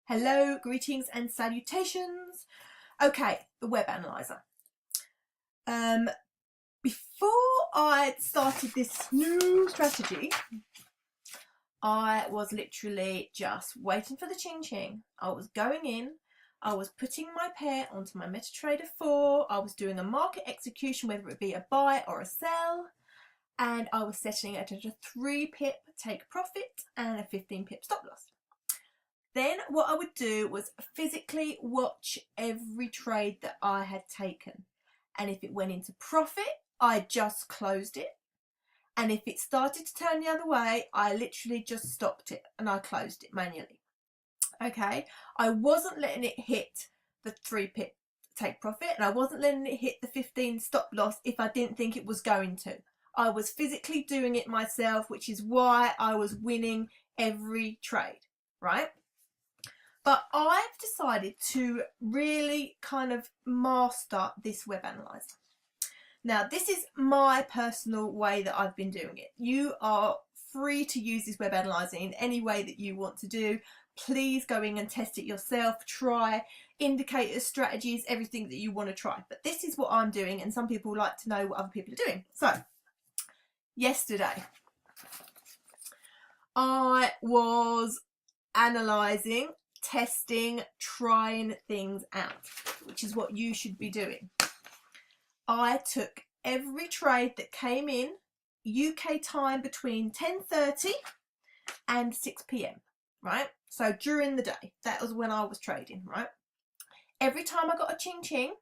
Hello, greetings and salutations. Okay, the web analyzer. Before I started this new strategy, I was literally just waiting for the ching ching. I was going in, I was putting my pair onto my MetaTrader 4, I was doing a market execution, whether it be a buy or a sell, and I was setting it at a 3 pip take profit and a 15 pip stop loss. Then what I would do was physically watch every trade that I had taken. And if it went into profit, I just closed it. And if it started to turn the other way, I literally just stopped it and I closed it manually. Okay, I wasn't letting it hit the 3 pip take profit, and I wasn't letting it hit the 15 stop loss if I didn't think it was going to. I was physically doing it myself, which is why I was winning every trade, right? But I've decided to really kind of master this web analyzer. Now, this is my personal way that I've been doing it. You are free to use this web analyzer in any way that you want to do. Please go in and test it yourself. Try indicators, strategies, everything that you want to try. But this is what I'm doing, and some people like to know what other people are doing. So, yesterday, I was analysing, testing, trying things out, which is what you should be doing. I took every trade that came in UK time between 10:30 and 6 p.m, right? So during the day, that was when I was trading, right? Every time I got a ching ching,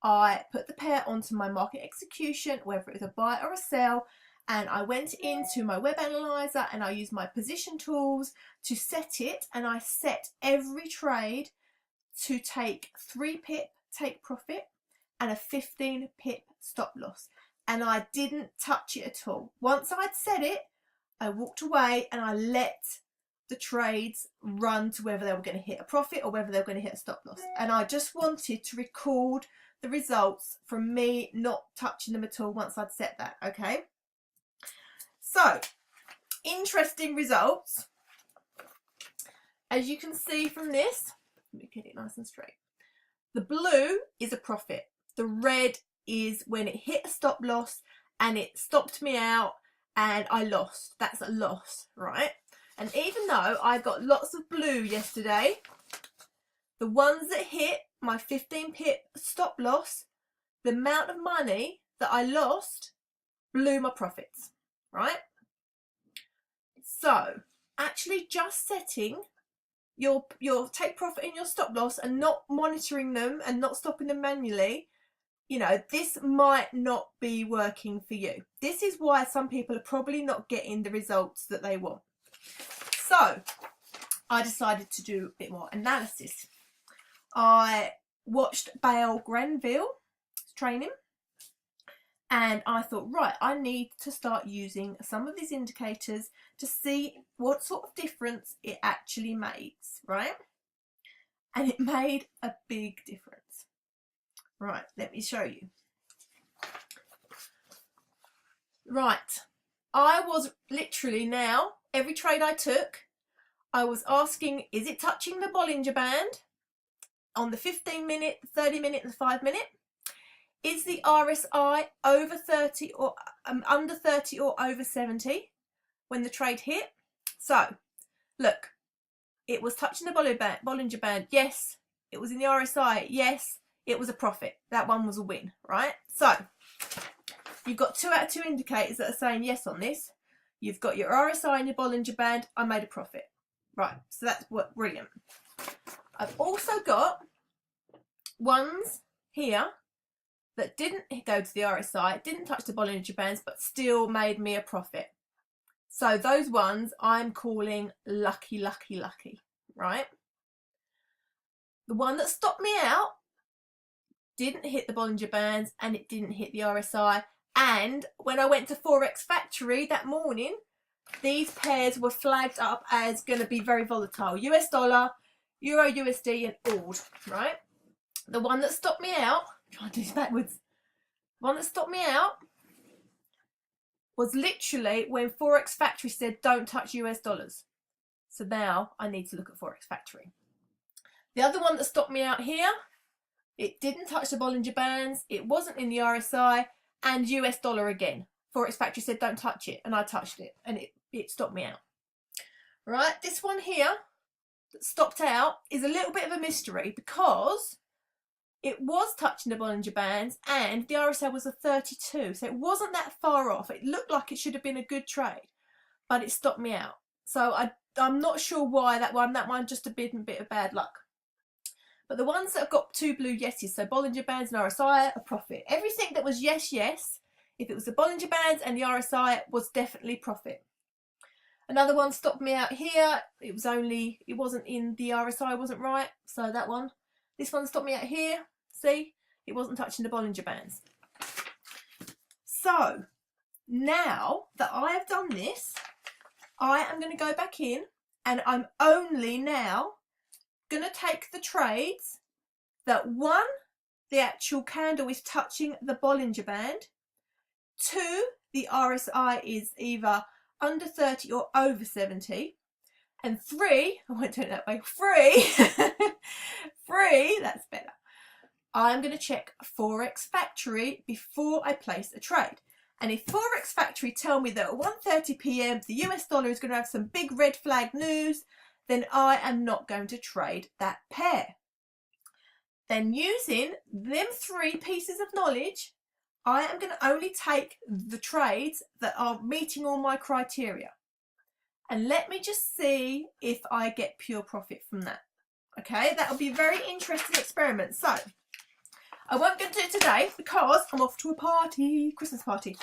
I put the pair onto my market execution, whether it was a buy or a sell, and I went into my web analyzer and I used my position tools to set it, and I set every trade to take 3 pip take profit and a 15 pip stop loss, and I didn't touch it at all. Once I'd set it, I walked away and I let the trades run to whether they were going to hit a profit or whether they were going to hit a stop loss, and I just wanted to record the results from me not touching them at all once I'd set that. Okay, so interesting results. As you can see from this, let me get it nice and straight. The blue is a profit. The red is when it hit a stop loss and it stopped me out and I lost. That's a loss, right? And even though I got lots of blue yesterday, the ones that hit my 15 pip stop loss, the amount of money that I lost blew my profits, right? So actually just setting your take profit and your stop loss and not monitoring them and not stopping them manually, you know, this might not be working for you. This is why some people are probably not getting the results that they want. So I decided to do a bit more analysis. I watched Bale Grenville's training, and I thought, right, I need to start using some of these indicators to see what sort of difference it actually makes, right? And it made a big difference. Right, let me show you. Right, I was literally now, every trade I took, I was asking, is it touching the Bollinger Band on the 15 minute, 30 minute and 5 minute? Is the RSI over 30 or under 30 or over 70 when the trade hit? So, look, it was touching the Bollinger Band. Yes. It was in the RSI. Yes. It was a profit. That one was a win, right? So, you've got 2 out of 2 indicators that are saying yes on this. You've got your RSI and your Bollinger Band. I made a profit. Right, so that's what brilliant. I've also got ones here that didn't go to the RSI, didn't touch the Bollinger Bands, but still made me a profit. So those ones I'm calling lucky, lucky, lucky, right? The one that stopped me out didn't hit the Bollinger Bands and it didn't hit the RSI. And when I went to Forex Factory that morning, these pairs were flagged up as going to be very volatile. US dollar, Euro USD and AUD, right? The one that stopped me out, I'm trying to do this backwards. The one that stopped me out was literally when Forex Factory said don't touch US dollars. So now I need to look at Forex Factory. The other one that stopped me out here, it didn't touch the Bollinger Bands, it wasn't in the RSI, and US dollar again. Forex Factory said don't touch it, and I touched it, and it stopped me out. Right, this one here that stopped out is a little bit of a mystery because it was touching the Bollinger Bands and the RSI was a 32, so it wasn't that far off. It looked like it should have been a good trade, but it stopped me out. So I'm not sure why that one just a bit of bad luck. But the ones that have got two blue yeses, so Bollinger Bands and RSI, a profit. Everything that was yes, yes, if it was the Bollinger Bands and the RSI, was definitely profit. Another one stopped me out here. It wasn't in the RSI, wasn't right. So that one. This one stopped me out here. See, it wasn't touching the Bollinger Bands. So now that I have done this, I am going to go back in and I'm only now going to take the trades that one, the actual candle is touching the Bollinger Band, two, the RSI is either under 30 or over 70, and three, I won't do it that way, three, that's better. I'm going to check Forex Factory before I place a trade. And if Forex Factory tell me that at 1:30 p.m. the US dollar is going to have some big red flag news, then I am not going to trade that pair. Then using them three pieces of knowledge, I am going to only take the trades that are meeting all my criteria. And let me just see if I get pure profit from that. Okay, that'll be a very interesting experiment. So I won't go do it today because I'm off to a party, Christmas party.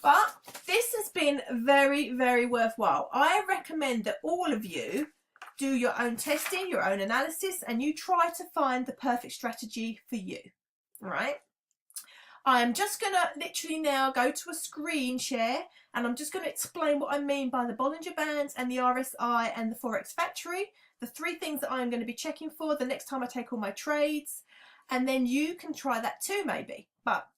But this has been very, very worthwhile. I recommend that all of you do your own testing, your own analysis, and you try to find the perfect strategy for you. All right? I'm just going to literally now go to a screen share and I'm just going to explain what I mean by the Bollinger Bands and the RSI and the Forex Factory, the three things that I'm going to be checking for the next time I take all my trades. And then you can try that too maybe. But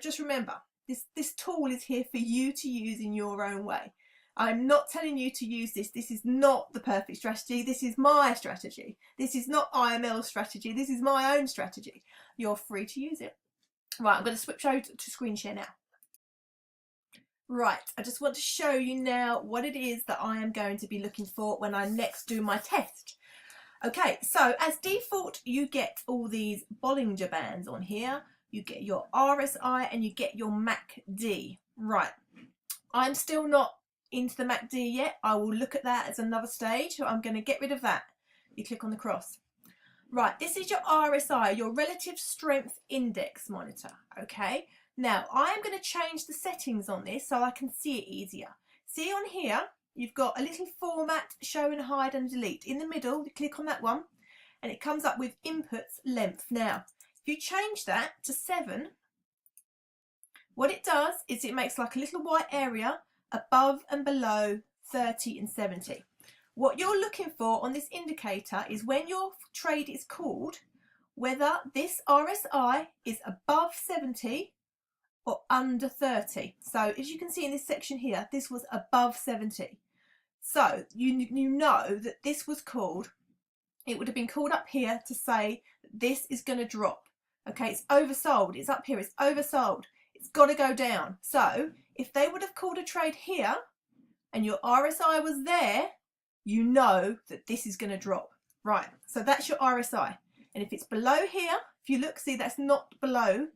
just remember, this tool is here for you to use in your own way. I'm not telling you to use this. This is not the perfect strategy. This is my strategy. This is not IML strategy. This is my own strategy. You're free to use it. Right, I'm going to switch over to screen share now. Right, I just want to show you now what it is that I am going to be looking for when I next do my test. Okay, so as default, you get all these Bollinger Bands on here. You get your RSI and you get your MACD. Right, I'm still not into the MACD yet. I will look at that as another stage. So I'm going to get rid of that. You click on the cross. Right, this is your RSI, your Relative Strength Index monitor, okay? Now, I am going to change the settings on this so I can see it easier. See on here, you've got a little format, show and hide and delete. In the middle, you click on that one, and it comes up with inputs length. Now, if you change that to 7, what it does is it makes like a little white area above and below 30 and 70. What you're looking for on this indicator is when your trade is called, whether this RSI is above 70 or under 30. So as you can see in this section here, this was above 70. So you know that this was called, it would have been called up here to say that this is going to drop. Okay, it's oversold. It's up here. It's oversold. It's got to go down. So if they would have called a trade here and your RSI was there, you know that this is going to drop. Right, so that's your RSI. And if it's below here, if you look, see that's not below,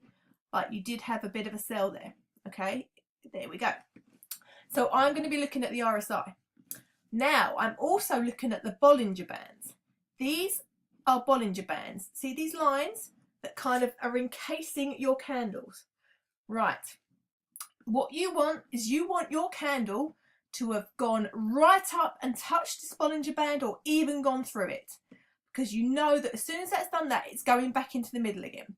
but you did have a bit of a sell there. Okay, there we go. So I'm going to be looking at the RSI. Now, I'm also looking at the Bollinger Bands. These are Bollinger Bands. See these lines that kind of are encasing your candles? Right. What you want is you want your candle to have gone right up and touched this Bollinger Band or even gone through it, because you know that as soon as that's done that, it's going back into the middle again.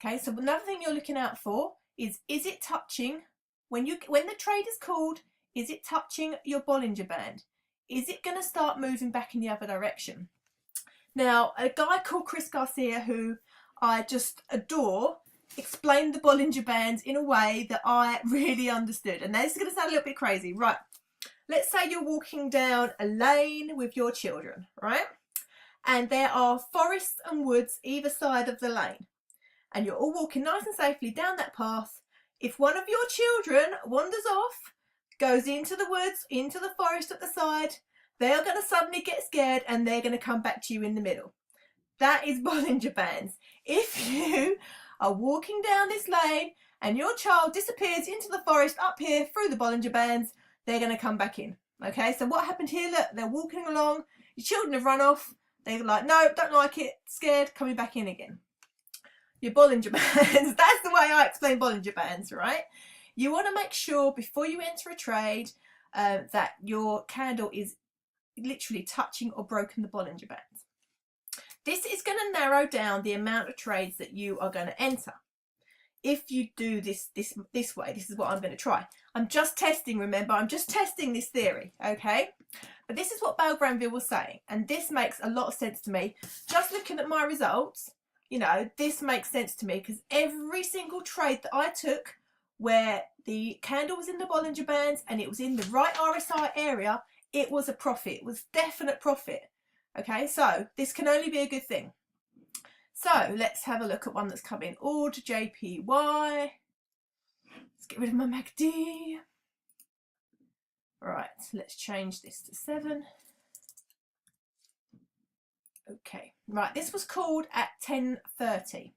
Okay, so another thing you're looking out for is it touching, when the trade is called, is it touching your Bollinger Band? Is it going to start moving back in the other direction? Now, a guy called Chris Garcia, who I just adore, explained the Bollinger Bands in a way that I really understood. And this is going to sound a little bit crazy. Right, let's say you're walking down a lane with your children, right? and there are forests and woods either side of the lane, and you're all walking nice and safely down that path. If one of your children wanders off, goes into the woods, into the forest at the side, they are going to suddenly get scared and they're going to come back to you in the middle. That is Bollinger Bands. If you are walking down this lane and your child disappears into the forest up here through the Bollinger Bands, they're going to come back in. Okay, so what happened here? Look, they're walking along. Your children have run off. They're like, no, don't like it, scared, coming back in again. Your Bollinger Bands. That's the way I explain Bollinger Bands, right? You want to make sure before you enter a trade that your candle is literally touching or broken the Bollinger Bands. This is going to narrow down the amount of trades that you are going to enter. If you do this way, this is what I'm going to try. I'm just testing, remember, I'm just testing this theory, okay? But this is what Bale Granville was saying, and this makes a lot of sense to me. Just looking at my results, you know, this makes sense to me because every single trade that I took where the candle was in the Bollinger Bands and it was in the right RSI area, it was a profit. It was definite profit. Okay, so this can only be a good thing. So let's have a look at one that's come in. All to JPY. Let's get rid of my MACD. Right, let's change this to 7. Okay, right, this was called at 10:30.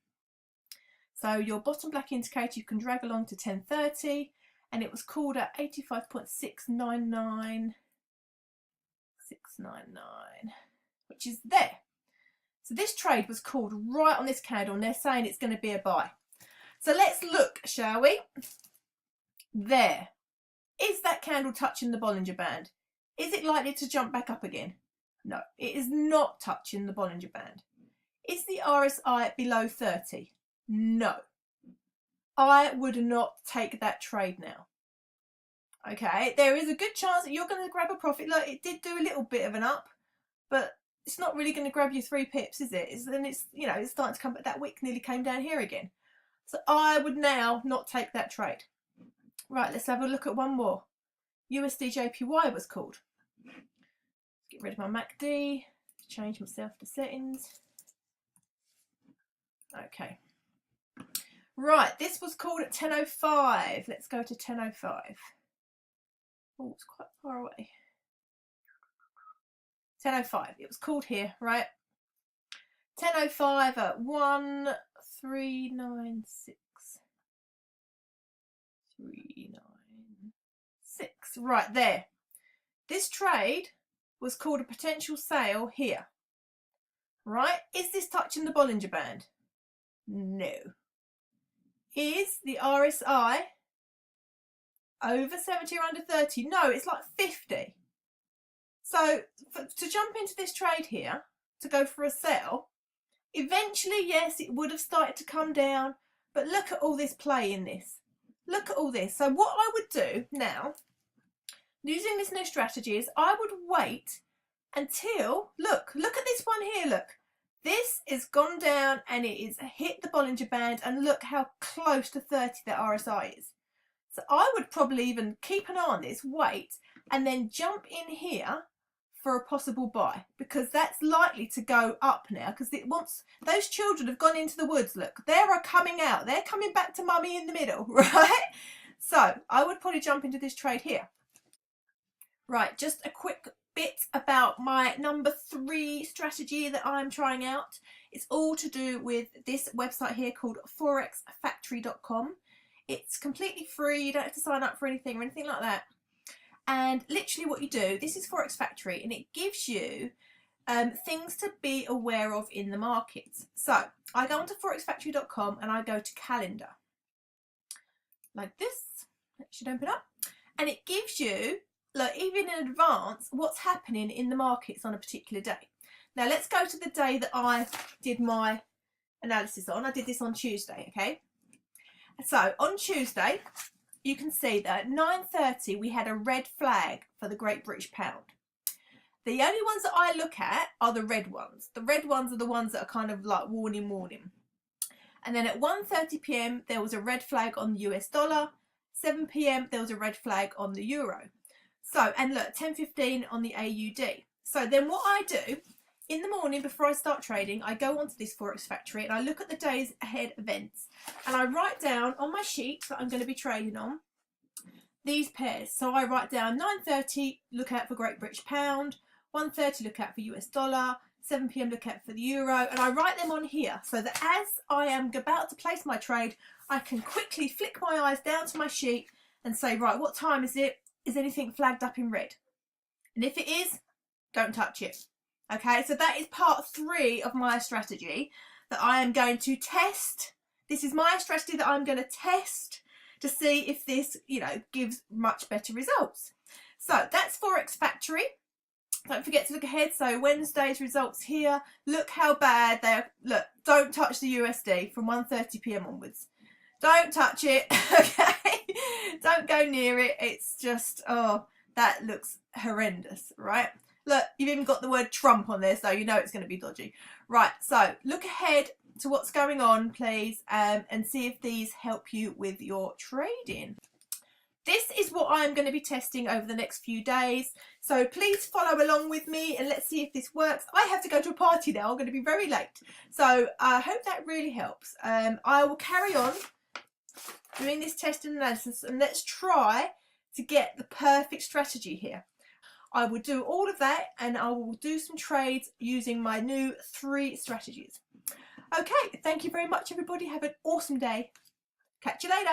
So your bottom black indicator you can drag along to 10:30, and it was called at 85.699, which is there. So this trade was called right on this candle, and they're saying it's going to be a buy. So let's look, shall we? There. Is that candle touching the Bollinger Band? Is it likely to jump back up again? No, it is not touching the Bollinger Band. Is the RSI below 30? No. I would not take that trade now. Okay, there is a good chance that you're going to grab a profit. Look, it did do a little bit of an up, but it's not really going to grab you 3 pips, is it? Then it's, you know, it's starting to come back. That wick nearly came down here again. So I would now not take that trade. Right, let's have a look at one more. USD JPY was called. Let's get rid of my MACD. Change myself to settings. Okay. Right, this was called at 10:05. Let's go to 10:05. Oh, it's quite far away. 10:05. It was called here, right? 10:05 at 1396396. Right there. This trade was called a potential sale here. Right? Is this touching the Bollinger Band? No. Is the RSI over 70 or under 30? No, it's like 50. So to jump into this trade here, to go for a sell, eventually, yes, it would have started to come down, but look at all this play in this. Look at all this. So what I would do now, using this new strategy, is I would wait until, look at this one here, look. This is gone down and it is hit the Bollinger Band, and look how close to 30 that RSI is. So I would probably even keep an eye on this, wait, and then jump in here for a possible buy, because that's likely to go up now, because it wants, those children have gone into the woods, look, they are coming out, they're coming back to mummy in the middle, right? So I would probably jump into this trade here. Right, just a quick bit about my number 3 strategy that I'm trying out. It's all to do with this website here called forexfactory.com. It's completely free, you don't have to sign up for anything or anything like that. And literally what you do, this is Forex Factory, and it gives you things to be aware of in the markets. So I go onto forexfactory.com and I go to calendar. Like this, it should open up. And it gives you, like, even in advance, what's happening in the markets on a particular day. Now let's go to the day that I did my analysis on. I did this on Tuesday, okay? So on Tuesday, you can see that at 9:30 we had a red flag for the Great British Pound. The only ones that I look at are the red ones. The red ones are the ones that are kind of like warning. And then at 1:30 p.m. there was a red flag on the US dollar. 7 p.m. there was a red flag on the euro. So, and look, 10:15 on the AUD. So then what I do in the morning before I start trading, I go onto this Forex Factory and I look at the days ahead events and I write down on my sheet that I'm going to be trading on these pairs. So I write down 9:30, look out for Great British Pound, 1:30, look out for US dollar, 7 p.m. look out for the euro, and I write them on here so that as I am about to place my trade, I can quickly flick my eyes down to my sheet and say, right, what time is it? Is anything flagged up in red? And if it is, don't touch it. Okay, so that is part 3 of my strategy that I am going to test. This is my strategy that I'm going to test to see if this, gives much better results. So that's Forex Factory. Don't forget to look ahead. So Wednesday's results here. Look how bad they are. Look, don't touch the USD from 1:30 p.m. onwards. Don't touch it, okay? Don't go near it. It's just, oh, that looks horrendous, right? Look, you've even got the word Trump on there, so you know it's going to be dodgy. Right, so look ahead to what's going on, please, and see if these help you with your trading. This is what I'm going to be testing over the next few days, so please follow along with me and let's see if this works. I have to go to a party now. I'm going to be very late, so I hope that really helps. I will carry on doing this test and analysis, and let's try to get the perfect strategy here. I will do all of that and I will do some trades using my new 3 strategies. Okay, thank you very much everybody. Have an awesome day. Catch you later.